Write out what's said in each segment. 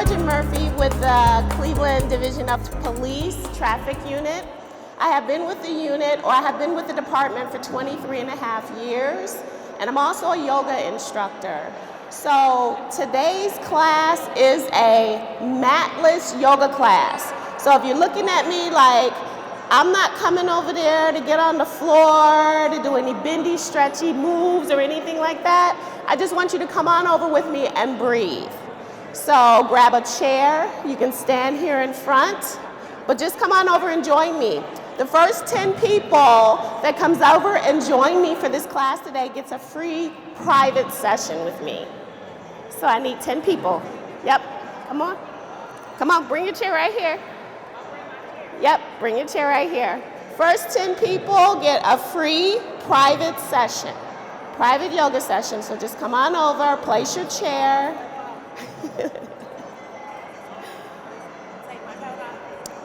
Sergeant Murphy with the Cleveland Division of Police Traffic Unit. I have been with the unit, or I have been with the department for 23 and a half years, and I'm also a yoga instructor. So today's class is a matless yoga class. So if you're looking at me like, I'm not coming over there to get on the floor, to do any bendy, stretchy moves or anything like that, I just want you to come on over with me and breathe. So grab a chair, you can stand here in front, but just come on over and join me. The first 10 people that comes over and join me for this class today gets a free private session with me. So I need 10 people. Yep, come on. Come on, bring your chair right here. Yep, bring your chair right here. First 10 people get a free private session, private yoga session. So just come on over, place your chair.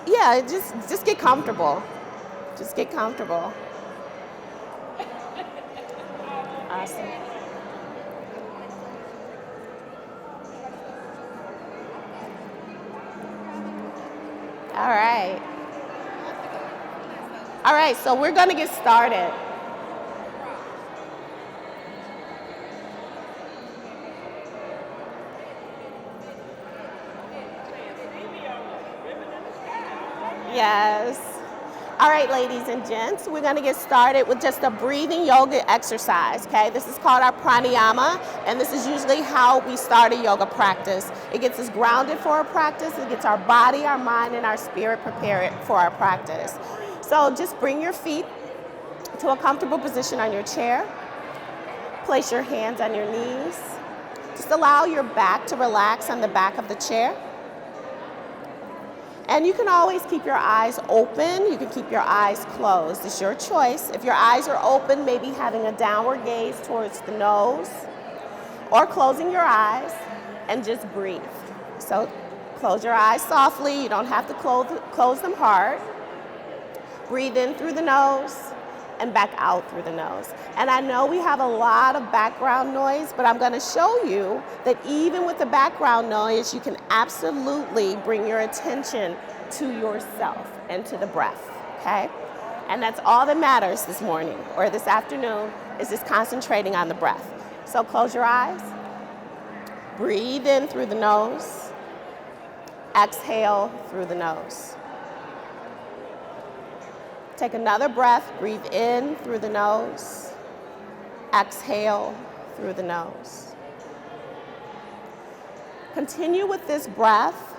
Yeah, just get comfortable. Just get comfortable. Awesome. All right. All right, so we're going to get started. Yes. All right, ladies and gents, we're going to get started with just a breathing yoga exercise, okay? This is called our pranayama, and this is usually how we start a yoga practice. It gets us grounded for our practice. It gets our body, our mind, and our spirit prepared for our practice. So just bring your feet to a comfortable position on your chair. Place your hands on your knees. Just allow your back to relax on the back of the chair. And you can always keep your eyes open. You can keep your eyes closed. It's your choice. If your eyes are open, maybe having a downward gaze towards the nose, or closing your eyes and just breathe. So close your eyes softly. You don't have to close them hard. Breathe in through the nose and back out through the nose. And I know we have a lot of background noise, but I'm going to show you that even with the background noise, you can absolutely bring your attention to yourself and to the breath, okay? And that's all that matters this morning or this afternoon, is just concentrating on the breath. So close your eyes, breathe in through the nose, exhale through the nose. Take another breath, breathe in through the nose, exhale through the nose. Continue with this breath,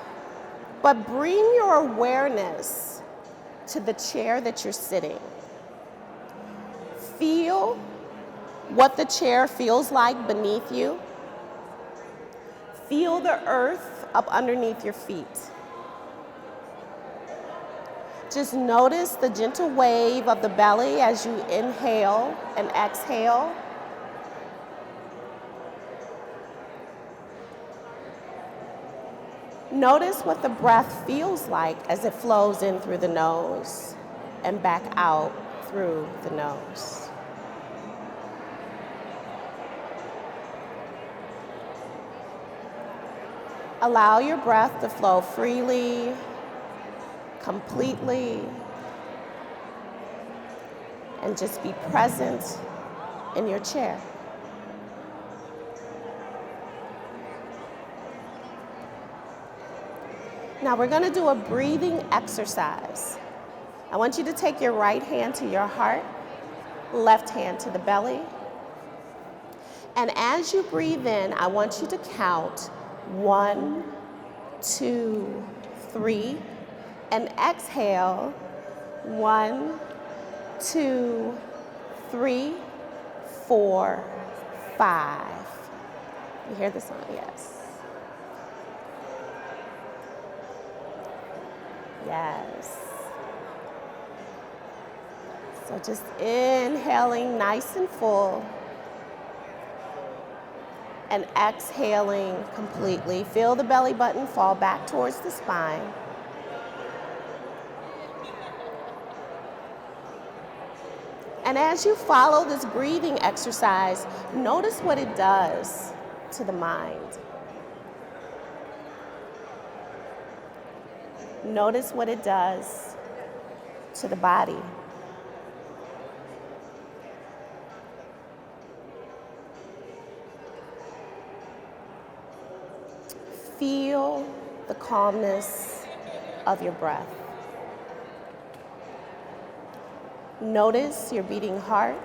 but bring your awareness to the chair that you're sitting. Feel what the chair feels like beneath you. Feel the earth up underneath your feet. Just notice the gentle wave of the belly as you inhale and exhale. Notice what the breath feels like as it flows in through the nose and back out through the nose. Allow your breath to flow freely, completely, and just be present in your chair. Now we're going to do a breathing exercise. I want you to take your right hand to your heart, left hand to the belly. And as you breathe in, I want you to count 1, 2, 3. And exhale, 1, 2, 3, 4, 5. You hear the sound? Yes. Yes. So just inhaling nice and full and exhaling completely. Feel the belly button fall back towards the spine. And as you follow this breathing exercise, notice what it does to the mind. Notice what it does to the body. Feel the calmness of your breath. Notice your beating heart.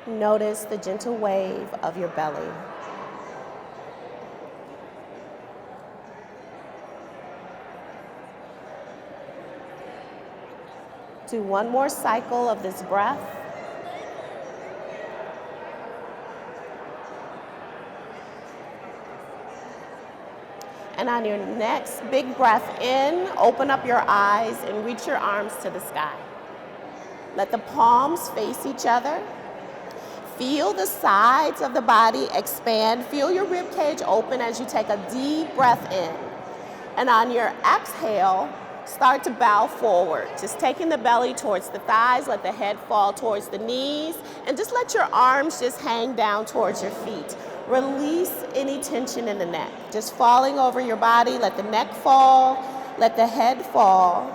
Notice the gentle wave of your belly. Do one more cycle of this breath. And on your next big breath in, open up your eyes and reach your arms to the sky. Let the palms face each other. Feel the sides of the body expand. Feel your rib cage open as you take a deep breath in. And on your exhale, start to bow forward. Just taking the belly towards the thighs, let the head fall towards the knees, and just let your arms just hang down towards your feet. Release any tension in the neck. Just falling over your body, let the neck fall, let the head fall.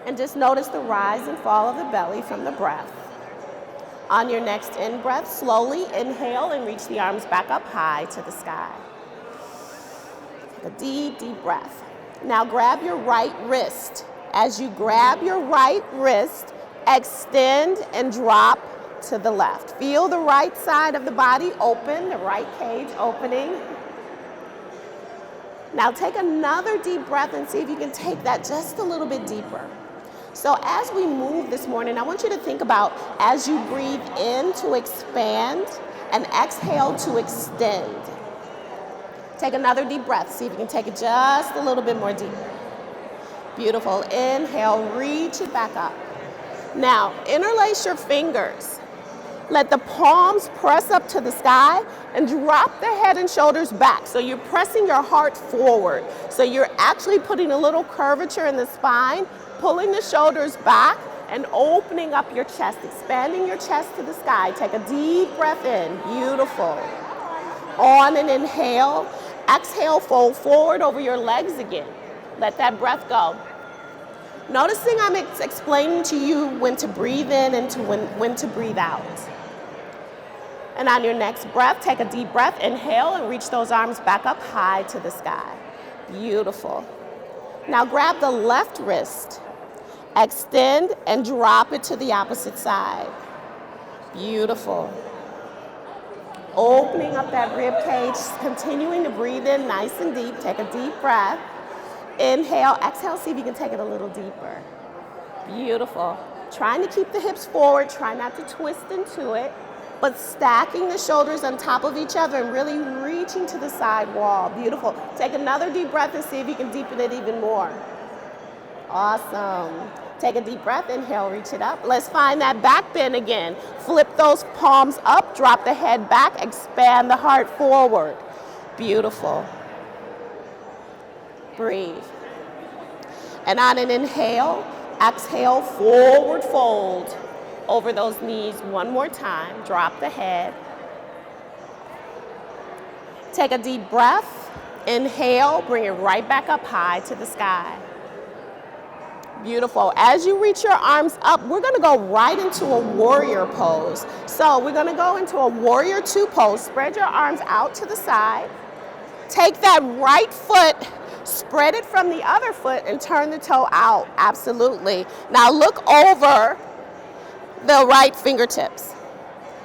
And just notice the rise and fall of the belly from the breath. On your next in-breath, slowly inhale and reach the arms back up high to the sky. Take a deep, deep breath. Now grab your right wrist. As you grab your right wrist, extend and drop to the left. Feel the right side of the body open, the right cage opening. Now take another deep breath and see if you can take that just a little bit deeper. So as we move this morning, I want you to think about as you breathe in to expand and exhale to extend. Take another deep breath. See if you can take it just a little bit more deep. Beautiful. Inhale, reach it back up. Now, interlace your fingers. Let the palms press up to the sky and drop the head and shoulders back. So you're pressing your heart forward. So you're actually putting a little curvature in the spine, pulling the shoulders back and opening up your chest, expanding your chest to the sky. Take a deep breath in. Beautiful. On an inhale, exhale, fold forward over your legs again. Let that breath go. Noticing I'm explaining to you when to breathe in and when to breathe out. And on your next breath, take a deep breath, inhale, and reach those arms back up high to the sky. Beautiful. Now grab the left wrist, extend and drop it to the opposite side. Beautiful. Opening up that rib cage, continuing to breathe in nice and deep. Take a deep breath. Inhale, exhale, see if you can take it a little deeper. Beautiful. Trying to keep the hips forward, try not to twist into it, but stacking the shoulders on top of each other and really reaching to the side wall. Beautiful. Take another deep breath and see if you can deepen it even more. Awesome. Take a deep breath, inhale, reach it up. Let's find that back bend again. Flip those palms up, drop the head back, expand the heart forward. Beautiful. Breathe. And on an inhale, exhale, forward fold over those knees one more time. Drop the head. Take a deep breath. Inhale, bring it right back up high to the sky. Beautiful. As you reach your arms up, we're going to go right into a warrior pose. So we're going to go into a warrior two pose. Spread your arms out to the side. Take that right foot, spread it from the other foot, and turn the toe out. Absolutely. Now look over the right fingertips.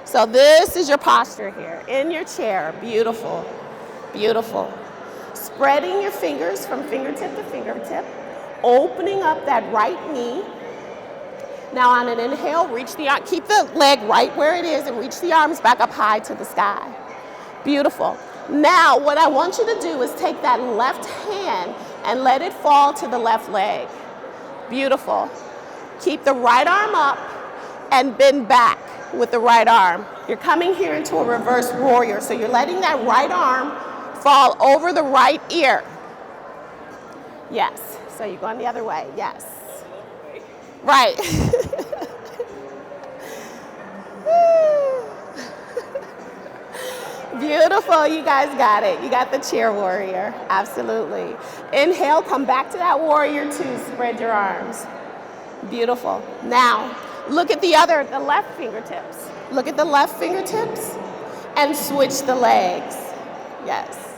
So this is your posture here in your chair. Beautiful. Beautiful. Spreading your fingers from fingertip to fingertip. Opening up that right knee. Now on an inhale, keep the leg right where it is and reach the arms back up high to the sky. Beautiful. Now what I want you to do is take that left hand and let it fall to the left leg. Beautiful. Keep the right arm up and bend back with the right arm. You're coming here into a reverse warrior, so you're letting that right arm fall over the right ear. Yes. So you're going the other way, yes. Right. Beautiful, you guys got it. You got the chair warrior, absolutely. Inhale, come back to that warrior two, spread your arms. Beautiful. Now, look at the left fingertips. Look at the left fingertips and switch the legs. Yes.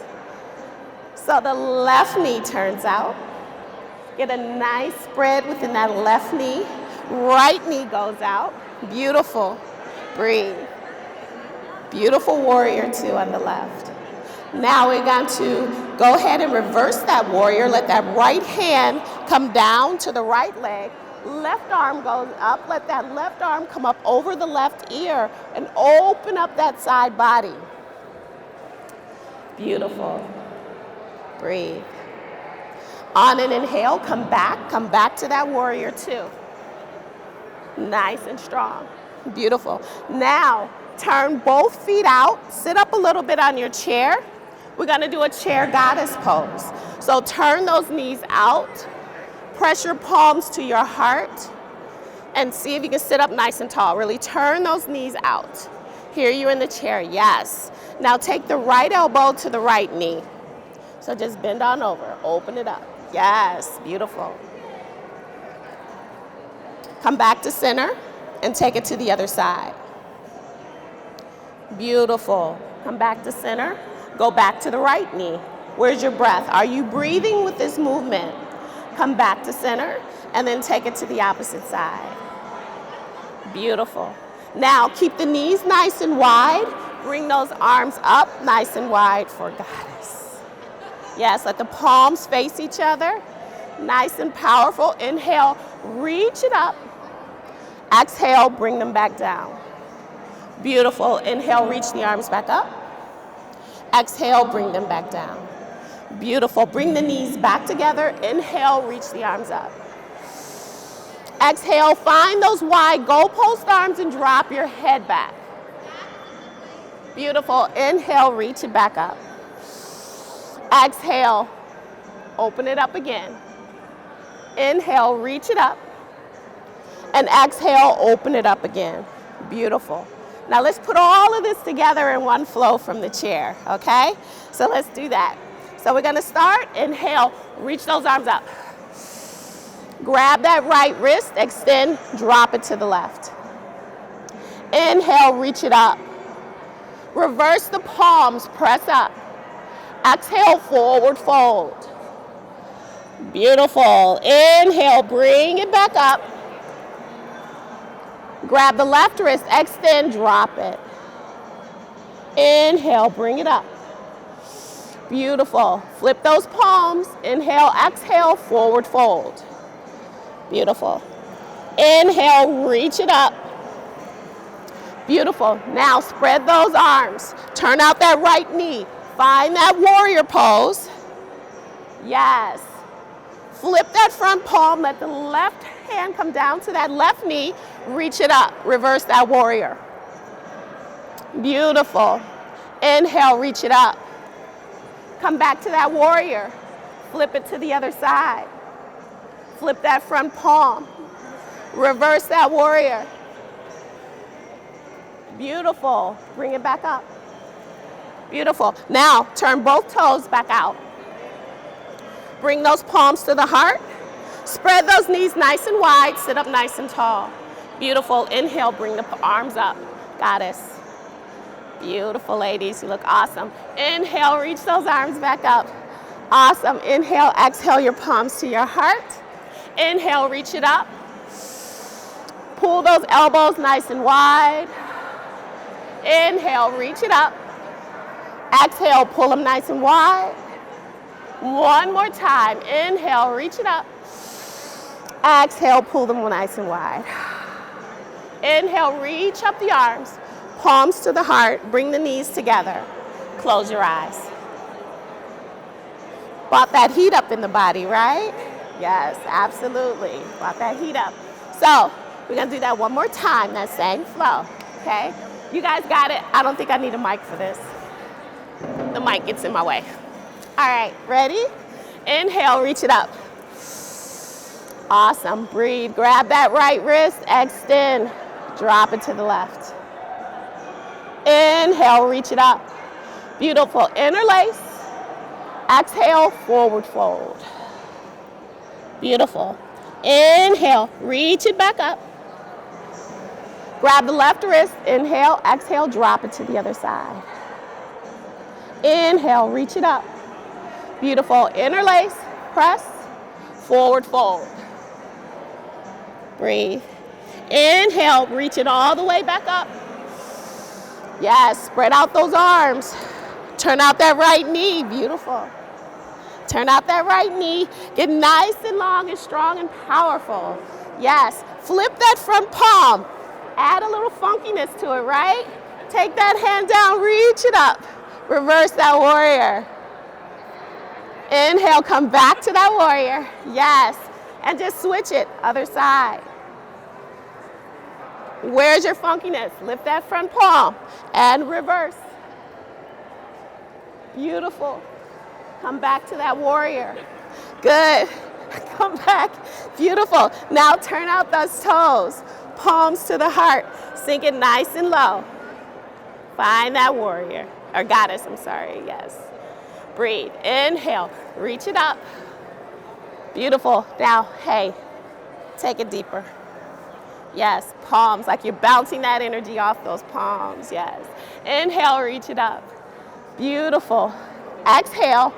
So the left knee turns out. Get a nice spread within that left knee. Right knee goes out. Beautiful. Breathe. Beautiful warrior two on the left. Now we're going to go ahead and reverse that warrior. Let that right hand come down to the right leg. Left arm goes up. Let that left arm come up over the left ear and open up that side body. Beautiful. Breathe. On an inhale, come back to that warrior two. Nice and strong. Beautiful. Now, turn both feet out. Sit up a little bit on your chair. We're going to do a chair goddess pose. So turn those knees out. Press your palms to your heart. And see if you can sit up nice and tall. Really turn those knees out. Here you're in the chair. Yes. Now take the right elbow to the right knee. So just bend on over. Open it up. Yes. Beautiful. Come back to center and take it to the other side. Beautiful. Come back to center. Go back to the right knee. Where's your breath? Are you breathing with this movement? Come back to center and then take it to the opposite side. Beautiful. Now keep the knees nice and wide. Bring those arms up nice and wide for goddess. Yes, let the palms face each other. Nice and powerful. Inhale, reach it up. Exhale, bring them back down. Beautiful. Inhale, reach the arms back up. Exhale, bring them back down. Beautiful. Bring the knees back together. Inhale, reach the arms up. Exhale, find those wide goalpost arms and drop your head back. Beautiful. Inhale, reach it back up. Exhale, open it up again. Inhale, reach it up. And exhale, open it up again. Beautiful. Now let's put all of this together in one flow from the chair, okay? So let's do that. So we're gonna start, inhale, reach those arms up. Grab that right wrist, extend, drop it to the left. Inhale, reach it up. Reverse the palms, press up. Exhale, forward fold. Beautiful. Inhale, bring it back up. Grab the left wrist, extend, drop it. Inhale, bring it up. Beautiful. Flip those palms. Inhale, exhale, forward fold. Beautiful. Inhale, reach it up. Beautiful. Now spread those arms. Turn out that right knee. Find that warrior pose. Yes. Flip that front palm. Let the left hand come down to that left knee. Reach it up. Reverse that warrior. Beautiful. Inhale, reach it up. Come back to that warrior. Flip it to the other side. Flip that front palm. Reverse that warrior. Beautiful. Bring it back up. Beautiful. Now, turn both toes back out. Bring those palms to the heart. Spread those knees nice and wide. Sit up nice and tall. Beautiful. Inhale, bring the arms up. Goddess. Beautiful, ladies. You look awesome. Inhale, reach those arms back up. Awesome. Inhale, exhale your palms to your heart. Inhale, reach it up. Pull those elbows nice and wide. Inhale, reach it up. Exhale, pull them nice and wide. One more time. Inhale, reach it up. Exhale, pull them nice and wide. Inhale, reach up the arms. Palms to the heart. Bring the knees together. Close your eyes. Brought that heat up in the body, right? Yes, absolutely. Brought that heat up. So we're going to do that one more time, that same flow, okay? You guys got it? I don't think I need a mic for this. The mic gets in my way. All right, ready? Inhale, reach it up. Awesome. Breathe. Grab that right wrist, extend, drop it to the left. Inhale, reach it up. Beautiful. Interlace. Exhale, forward fold. Beautiful. Inhale, reach it back up. Grab the left wrist. Inhale, exhale, drop it to the other side. Inhale, reach it up. Beautiful. Interlace, press, forward fold. Breathe. Inhale, reach it all the way back up. Yes, spread out those arms. Turn out that right knee. Beautiful. Turn out that right knee. Get nice and long and strong and powerful. Yes, flip that front palm. Add a little funkiness to it, right? Take that hand down, reach it up. Reverse that warrior. Inhale, come back to that warrior. Yes, and just switch it, other side. Where's your funkiness? Lift that front palm and reverse. Beautiful. Come back to that warrior. Good. Come back. Beautiful. Now turn out those toes. Palms to the heart. Sink it nice and low. Find that warrior. Or goddess, I'm sorry. Yes. Breathe. Inhale. Reach it up. Beautiful. Now, hey, take it deeper. Yes, palms, like you're bouncing that energy off those palms. Yes. Inhale, reach it up. Beautiful. Exhale,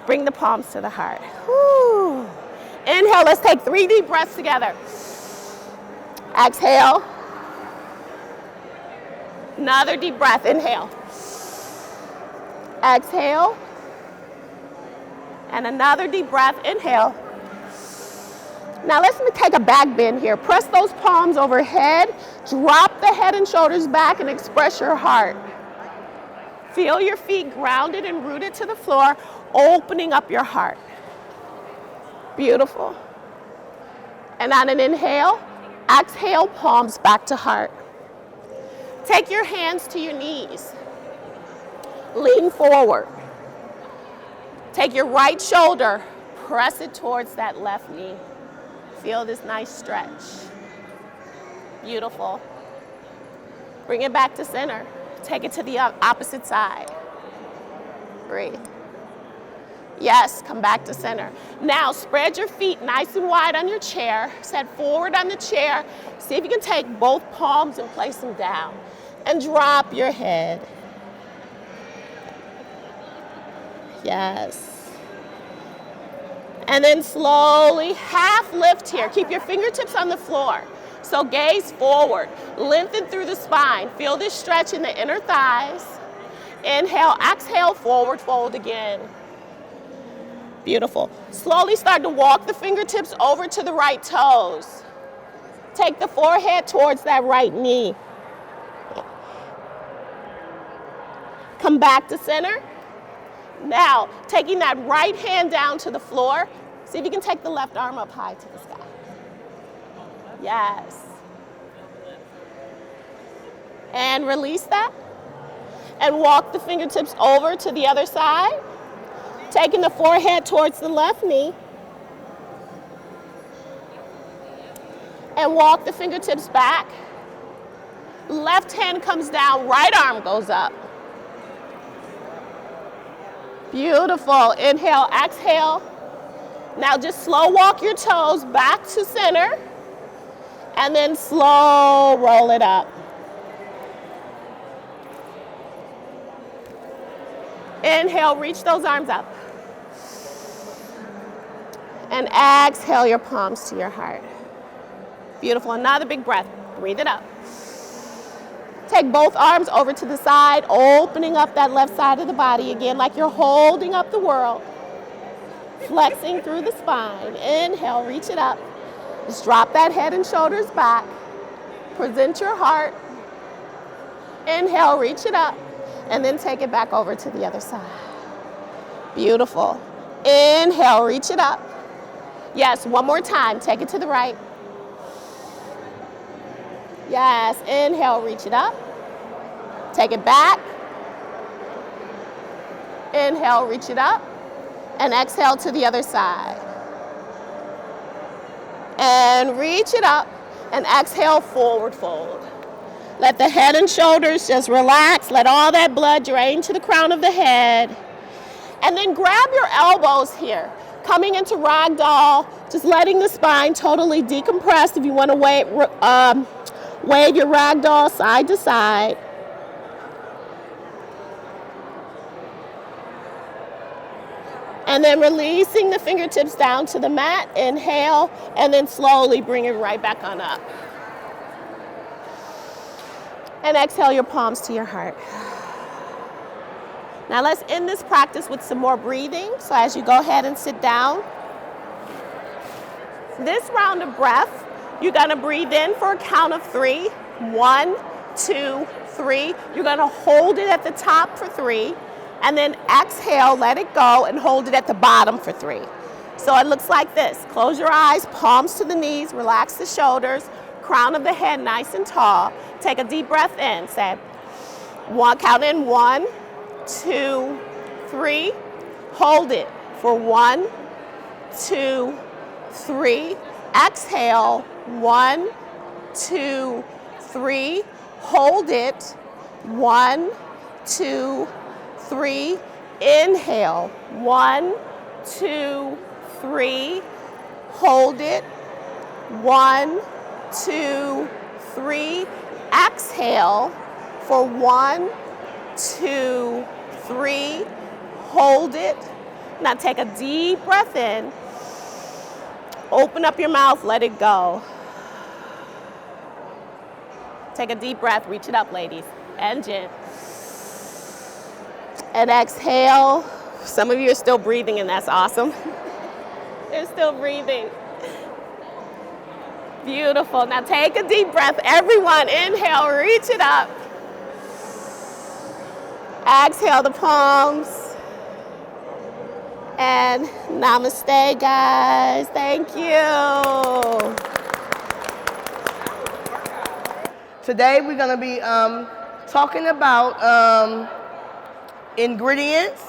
bring the palms to the heart. Whew. Inhale, let's take 3 deep breaths together. Exhale. Another deep breath. Inhale. Exhale. And another deep breath. Inhale. Now let's take a back bend here. Press those palms overhead. Drop the head and shoulders back and express your heart. Feel your feet grounded and rooted to the floor, opening up your heart. Beautiful. And on an inhale, exhale, palms back to heart. Take your hands to your knees. Lean forward. Take your right shoulder, press it towards that left knee. Feel this nice stretch. Beautiful. Bring it back to center. Take it to the opposite side. Breathe. Yes, come back to center. Now spread your feet nice and wide on your chair. Set forward on the chair. See if you can take both palms and place them down. And drop your head. Yes. And then slowly half lift here. Keep your fingertips on the floor. So gaze forward, lengthen through the spine. Feel this stretch in the inner thighs. Inhale, exhale, forward fold again. Beautiful. Slowly start to walk the fingertips over to the right toes. Take the forehead towards that right knee. Come back to center. Now, taking that right hand down to the floor, see if you can take the left arm up high to the sky. Yes. And release that. And walk the fingertips over to the other side. Taking the forehead towards the left knee. And walk the fingertips back. Left hand comes down, right arm goes up. Beautiful. Inhale, exhale. Now just slow walk your toes back to center. And then slow roll it up. Inhale, reach those arms up. And exhale your palms to your heart. Beautiful. Another big breath. Breathe it up. Take both arms over to the side, opening up that left side of the body again like you're holding up the world. Flexing through the spine. Inhale, reach it up. Just drop that head and shoulders back. Present your heart. Inhale, reach it up. And then take it back over to the other side. Beautiful. Inhale, reach it up. Yes, one more time. Take it to the right. Yes, inhale, reach it up. Take it back. Inhale, reach it up. And exhale to the other side. And reach it up. And exhale, forward fold. Let the head and shoulders just relax. Let all that blood drain to the crown of the head. And then grab your elbows here. Coming into ragdoll, just letting the spine totally decompress. If you want to wave your ragdoll side to side. And then releasing the fingertips down to the mat. Inhale, and then slowly bring it right back on up. And exhale your palms to your heart. Now let's end this practice with some more breathing. So as you go ahead and sit down, this round of breath, you're gonna breathe in for a count of 3. 1, 2, 3. You're gonna hold it at the top for 3, and then exhale, let it go, and hold it at the bottom for 3. So it looks like this. Close your eyes, palms to the knees, relax the shoulders, crown of the head nice and tall. Take a deep breath in. Say, count in 1, 2, 3. Hold it for 1, 2, 3. Exhale, 1, 2, 3. Hold it, 1, 2, 3. Inhale, 1, 2, 3. Hold it, 1, 2, 3. Exhale for 1, 2, 3. Hold it. Now take a deep breath in. Open up your mouth, let it go. Take a deep breath, reach it up, ladies. And gin. And exhale. Some of you are still breathing, and that's awesome. They're still breathing. Beautiful. Now take a deep breath. Everyone, inhale, reach it up. Exhale the palms. And namaste, guys. Thank you. Today we're going to be talking about ingredients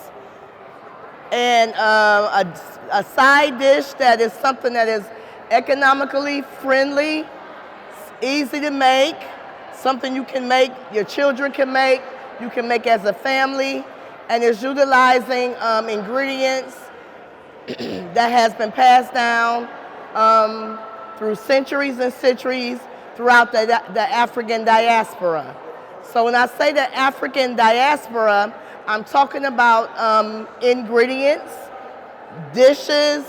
and a side dish that is something that is economically friendly, easy to make, something you can make, your children can make, you can make as a family, and is utilizing ingredients that has been passed down through centuries and centuries throughout the African diaspora. So when I say the African diaspora, I'm talking about ingredients, dishes,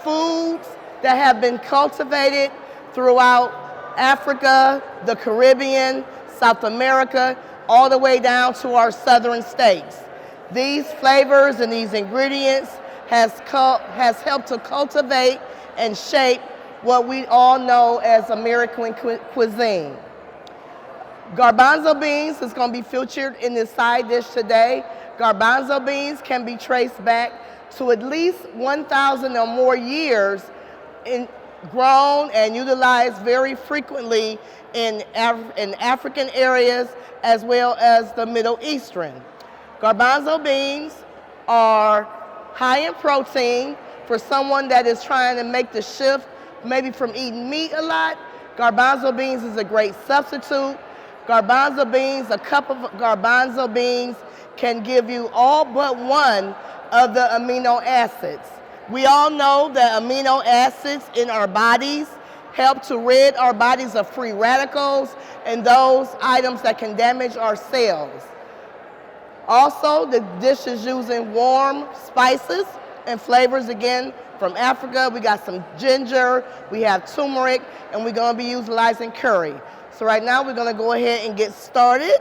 foods that have been cultivated throughout Africa, the Caribbean, South America, all the way down to our southern states. These flavors and these ingredients has helped to cultivate and shape what we all know as American cuisine. Garbanzo beans is going to be featured in this side dish today. Garbanzo beans can be traced back to at least 1,000 or more years, grown and utilized very frequently in African areas as well as the Middle Eastern. Garbanzo beans are high in protein. For someone that is trying to make the shift maybe from eating meat a lot, garbanzo beans is a great substitute. Garbanzo beans, a cup of garbanzo beans can give you all but one of the amino acids. We all know that amino acids in our bodies help to rid our bodies of free radicals and those items that can damage our cells. Also, the dish is using warm spices and flavors, again, from Africa. We got some ginger, we have turmeric, and we're going to be utilizing curry. So right now, we're going to go ahead and get started.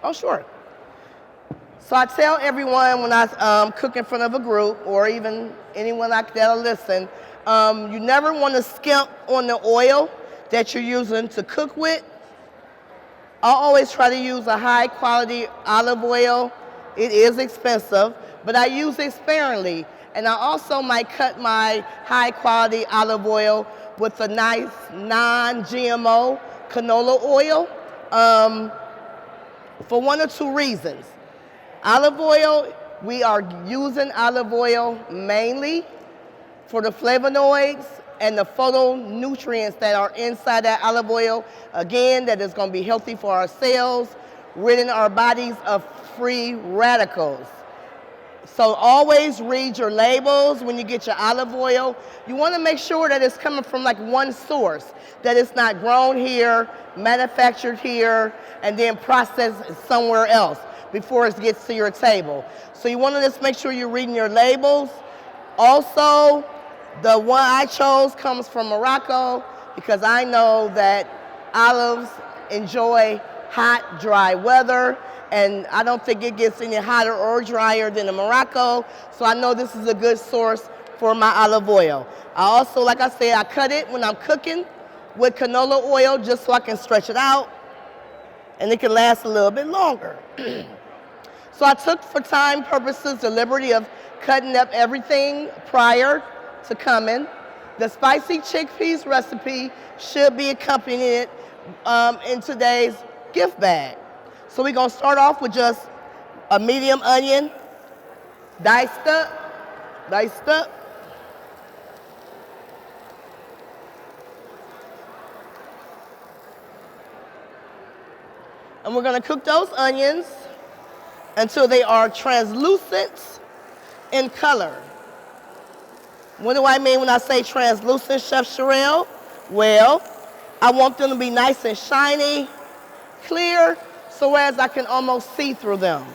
Oh, sure. So I tell everyone when I cook in front of a group, or even anyone that'll listen, you never want to skimp on the oil that you're using to cook with. I always try to use a high quality olive oil. It is expensive, but I use it sparingly. And I also might cut my high quality olive oil with a nice non-GMO canola oil for one or two reasons. Olive oil, we are using olive oil mainly for the flavonoids and the phytonutrients that are inside that olive oil. Again, that is going to be healthy for our cells, ridding our bodies of free radicals. So always read your labels when you get your olive oil. You want to make sure that it's coming from like one source, that it's not grown here, manufactured here, and then processed somewhere else before it gets to your table. So you want to just make sure you're reading your labels. Also, the one I chose comes from Morocco because I know that olives enjoy hot, dry weather, and I don't think it gets any hotter or drier than in Morocco, so I know this is a good source for my olive oil. I also, like I said, I cut it when I'm cooking with canola oil just so I can stretch it out, and it can last a little bit longer. So I took, for time purposes, the liberty of cutting up everything prior to coming. The spicy chickpeas recipe should be accompanied in today's gift bag. So we're gonna start off with just a medium onion, diced up. And we're gonna cook those onions until they are translucent in color. What do I mean when I say translucent, Chef Sherelle? Well, I want them to be nice and shiny, clear, so as I can almost see through them.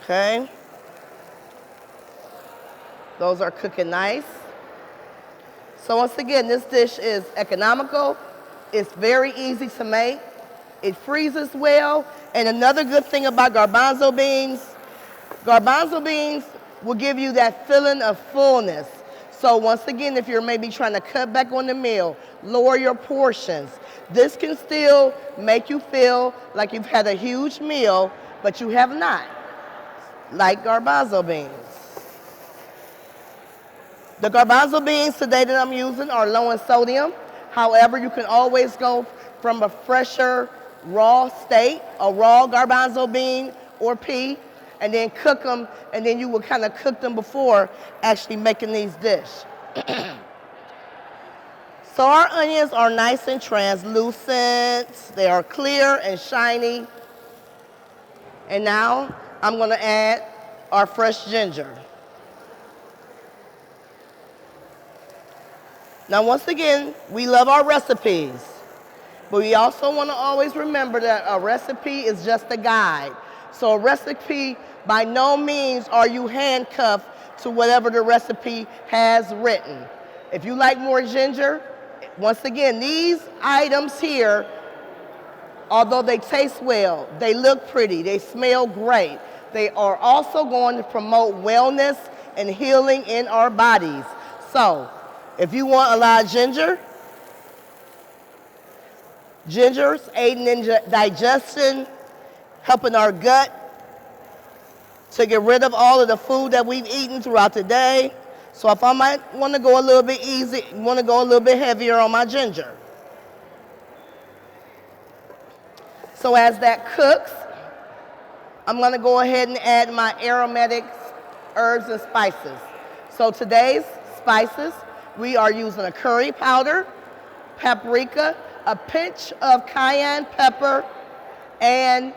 Okay. Those are cooking nice. So once again, this dish is economical. It's very easy to make. It freezes well. And another good thing about garbanzo beans will give you that feeling of fullness. So once again, if you're maybe trying to cut back on the meal, lower your portions, this can still make you feel like you've had a huge meal, but you have not, like garbanzo beans. The garbanzo beans today that I'm using are low in sodium. However, you can always go from a fresher raw state, a raw garbanzo bean or pea, and then cook them, and then you will kind of cook them before actually making these dishes. So our onions are nice and translucent. They are clear and shiny. And now I'm going to add our fresh ginger. Now, once again, we love our recipes, but we also want to always remember that a recipe is just a guide. So a recipe, by no means are you handcuffed to whatever the recipe has written. If you like more ginger, once again, these items here, although they taste well, they look pretty, they smell great, they are also going to promote wellness and healing in our bodies. So, if you want a lot of ginger's aiding in digestion, helping our gut to get rid of all of the food that we've eaten throughout the day. So if I might want to go a little bit easy, want to go a little bit heavier on my ginger. So as that cooks, I'm going to go ahead and add my aromatic herbs and spices. So today's spices, we are using a curry powder, paprika, a pinch of cayenne pepper, and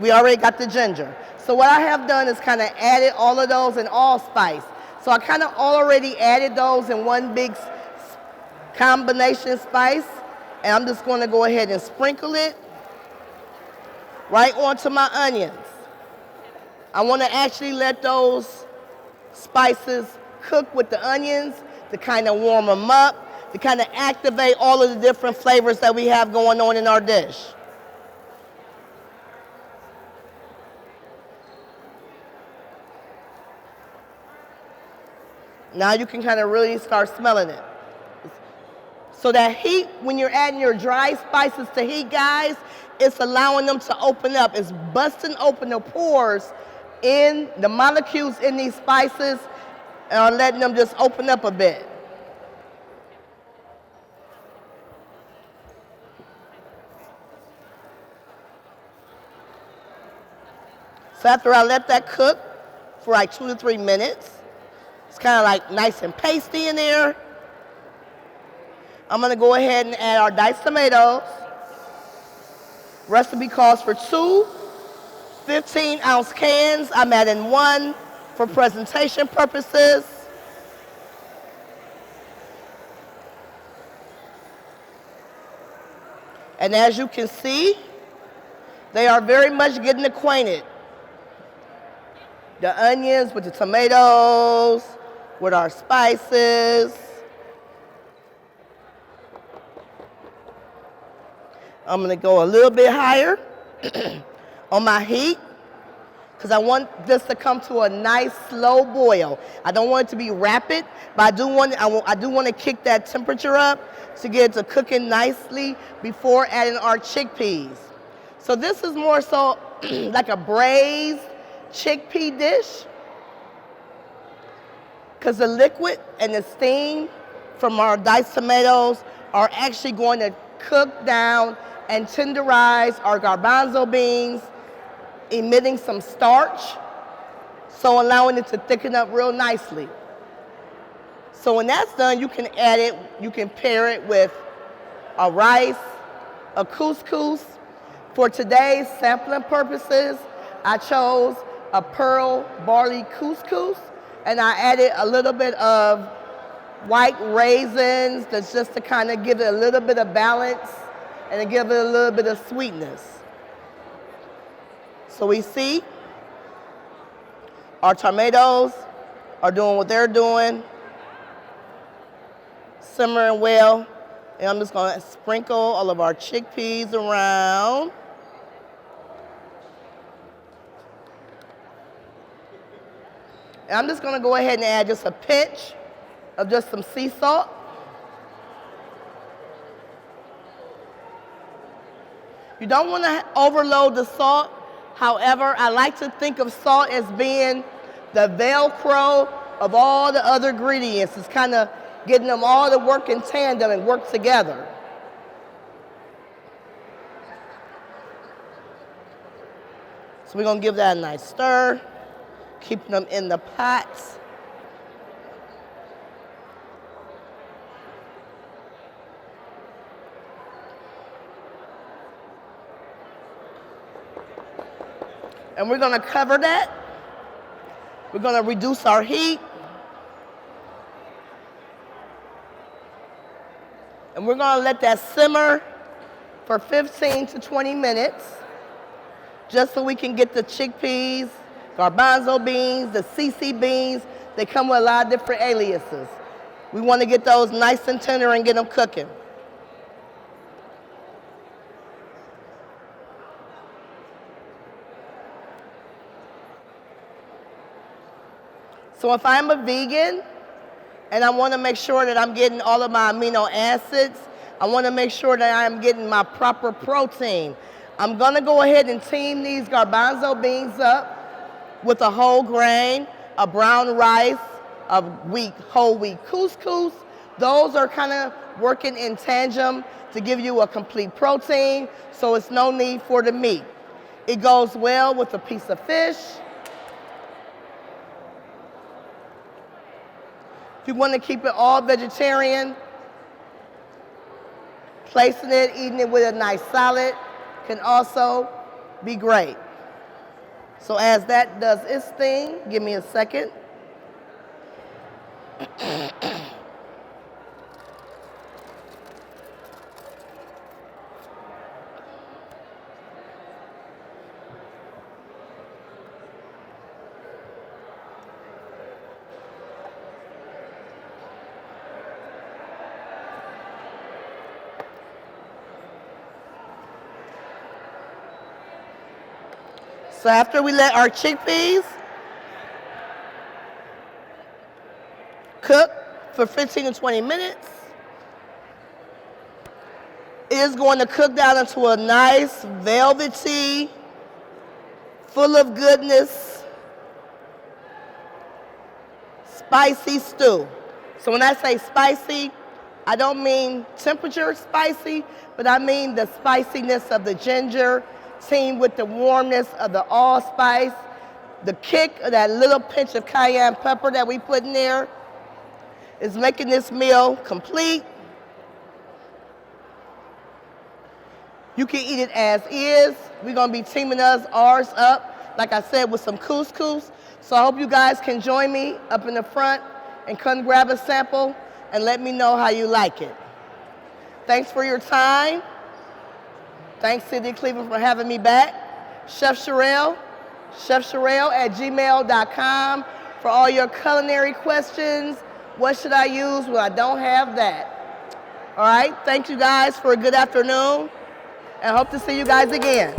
we already got the ginger. So what I have done is kind of added all of those in allspice. So I kind of already added those in one big combination spice, and I'm just going to go ahead and sprinkle it right onto my onions. I want to actually let those spices cook with the onions to kind of warm them up, to kind of activate all of the different flavors that we have going on in our dish. Now you can kind of really start smelling it. So that heat, when you're adding your dry spices to heat, guys, it's allowing them to open up. It's busting open the pores in the molecules in these spices and letting them just open up a bit. So after I let that cook for like 2 to 3 minutes, it's kind of like nice and pasty in there. I'm gonna go ahead and add our diced tomatoes. Recipe calls for 2 15-ounce cans. I'm adding 1 for presentation purposes. And as you can see, they are very much getting acquainted. The onions with the tomatoes, with our spices. I'm gonna go a little bit higher on my heat because I want this to come to a nice slow boil. I don't want it to be rapid, but I do want to kick that temperature up to get it to cooking nicely before adding our chickpeas. So this is more so like a braised chickpea dish because the liquid and the steam from our diced tomatoes are actually going to cook down and tenderize our garbanzo beans, emitting some starch, so allowing it to thicken up real nicely. So when that's done, you can add it, you can pair it with a rice, a couscous. For today's sampling purposes, I chose a pearl barley couscous, and I added a little bit of white raisins, that's just to kind of give it a little bit of balance and to give it a little bit of sweetness. So we see our tomatoes are doing what they're doing, simmering well, and I'm just gonna sprinkle all of our chickpeas around. And I'm just gonna go ahead and add just a pinch of just some sea salt. You don't want to overload the salt. However, I like to think of salt as being the Velcro of all the other ingredients. It's kind of getting them all to work in tandem and work together. So we're going to give that a nice stir, keeping them in the pots. And we're gonna cover that. We're gonna reduce our heat. And we're gonna let that simmer for 15 to 20 minutes, just so we can get the chickpeas, garbanzo beans, the CC beans. They come with a lot of different aliases. We wanna get those nice and tender and get them cooking. So if I'm a vegan and I want to make sure that I'm getting all of my amino acids, I want to make sure that I'm getting my proper protein, I'm going to go ahead and team these garbanzo beans up with a whole grain, a brown rice, a whole wheat couscous. Those are kind of working in tandem to give you a complete protein, so it's no need for the meat. It goes well with a piece of fish. If you want to keep it all vegetarian, placing it, eating it with a nice salad can also be great. So as that does its thing, give me a second. So after we let our chickpeas cook for 15 to 20 minutes, it is going to cook down into a nice, velvety, full of goodness, spicy stew. So when I say spicy, I don't mean temperature spicy, but I mean the spiciness of the ginger, teamed with the warmness of the allspice The kick of that little pinch of cayenne pepper that we put in there is making this meal complete. You can eat it as is. We're gonna be teaming ours up, like I said, with some couscous. So I hope you guys can join me up in the front and come grab a sample and let me know how you like it. Thanks for your time. Thanks, City of Cleveland, for having me back. Chef Sherelle at gmail.com for all your culinary questions. What should I use? Well, I don't have that. All right, thank you guys for a good afternoon, and hope to see you guys again.